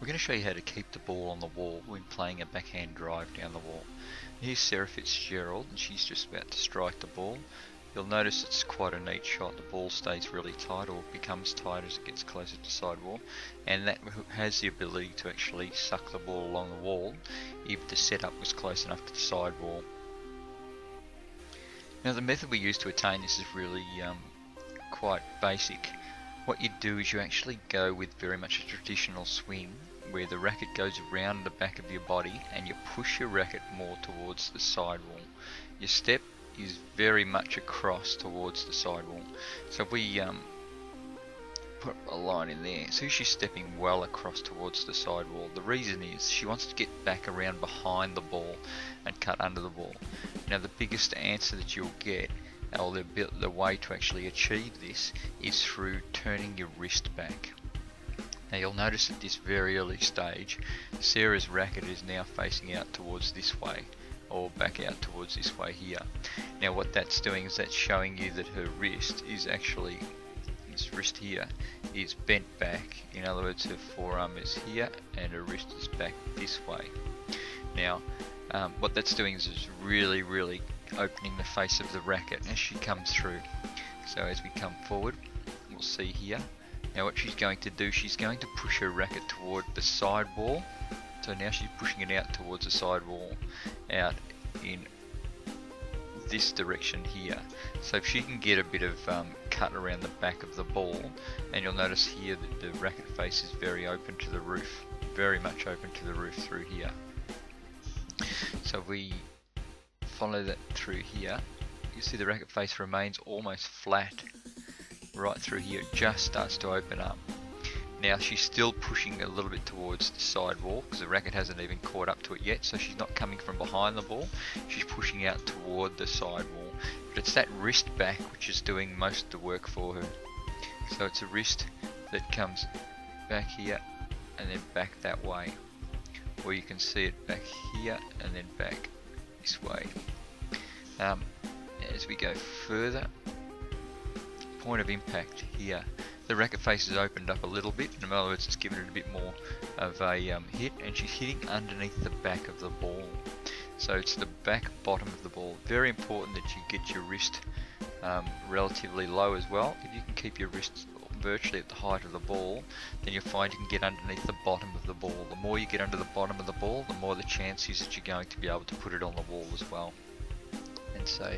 We're going to show you how to keep the ball on the wall when playing a backhand drive down the wall. Here's Sarah Fitzgerald, and she's just about to strike the ball. You'll notice it's quite a neat shot. The ball stays really tight, or becomes tight as it gets closer to sidewall, and that has the ability to actually suck the ball along the wall if the setup was close enough to the sidewall. Now the method we use to attain this is really quite basic. What you do is you actually go with very much a traditional swing, where the racket goes around the back of your body and you push your racket more towards the sidewall. Your step is very much across towards the sidewall. So if we put a line in there, so she's stepping well across towards the sidewall. The reason is she wants to get back around behind the ball and cut under the ball. Now the biggest answer that you'll get, or the way to actually achieve this, is through turning your wrist back. Now you'll notice at this very early stage, Sarah's racket is now facing out towards this way, or back out towards this way here. Now what that's doing is that's showing you that her wrist is actually, this wrist here, is bent back. In other words, her forearm is here and her wrist is back this way. Now what that's doing is it's really opening the face of the racket as she comes through. So as we come forward, we'll see here. Now what she's going to do, she's going to push her racket toward the sidewall. So now she's pushing it out towards the sidewall, out in this direction here. So if she can get a bit of cut around the back of the ball, and you'll notice here that the racket face is very open to the roof, very much open to the roof through here. So if we follow that through here, you see the racket face remains almost flat right through here. It just starts to open up. Now she's still pushing a little bit towards the sidewall because the racket hasn't even caught up to it yet, so she's not coming from behind the ball, she's pushing out toward the sidewall. But it's that wrist back which is doing most of the work for her. So it's a wrist that comes back here and then back that way, or you can see it back here and then back this way. As we go further, point of impact here, the racket face has opened up a little bit. In other words, it's given it a bit more of a hit, and she's hitting underneath the back of the ball. So it's the back bottom of the ball. Very important that you get your wrist relatively low as well. If you can keep your wrist virtually at the height of the ball, then you'll find you can get underneath the bottom of the ball. The more you get under the bottom of the ball, the more the chance is that you're going to be able to put it on the wall as well. And so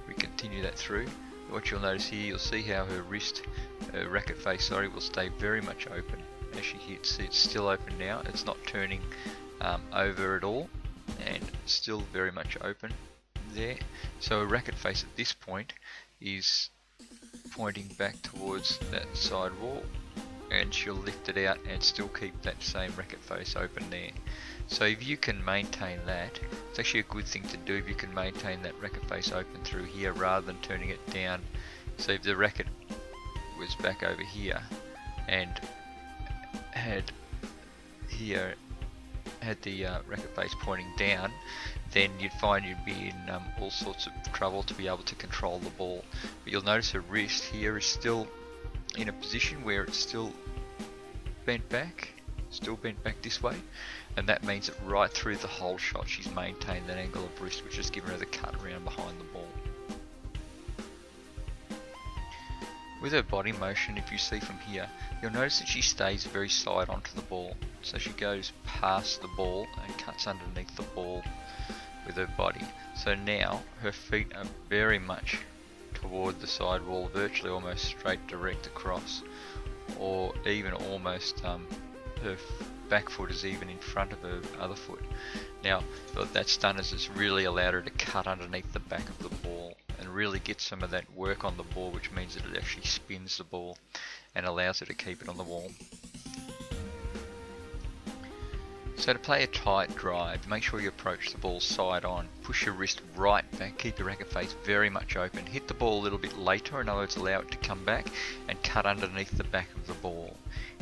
we continue that through. What you'll notice here, you'll see how her wrist, racket face, will stay very much open as she hits. It's still open now, it's not turning over at all, and still very much open there. So a racket face at this point is pointing back towards that side wall, and she'll lift it out and still keep that same racket face open there. So if you can maintain that, it's actually a good thing to do if you can maintain that racket face open through here rather than turning it down. So if the racket was back over here and had the racket face pointing down, then you'd find you'd be in all sorts of trouble to be able to control the ball. But you'll notice her wrist here is still in a position where it's still bent back this way, and that means that right through the whole shot she's maintained that angle of wrist, which has given her the cut around behind the ball. With her body motion, if you see from here, you'll notice that she stays very side onto the ball. So she goes past the ball and cuts underneath the ball with her body. So now her feet are very much toward the sidewall, virtually almost straight direct across, or even almost her back foot is even in front of her other foot. Now what that's done is it's really allowed her to cut underneath the back of the ball and really get some of that work on the ball, which means that it actually spins the ball and allows her to keep it on the wall. So to play a tight drive, make sure you approach the ball side on, push your wrist right back, keep your racket face very much open, hit the ball a little bit later, in other words allow it to come back, and cut underneath the back of the ball.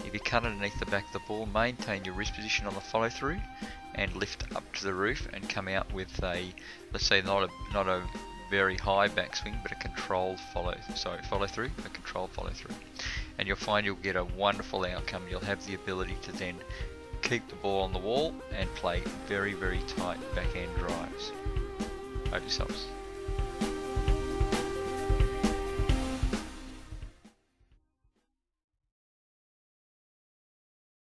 If you cut underneath the back of the ball, maintain your wrist position on the follow through and lift up to the roof and come out with a, let's say not a very high backswing, but a controlled follow through, and you'll find you'll get a wonderful outcome. You'll have the ability to then keep the ball on the wall and play very, very tight backhand drives. Hope this helps.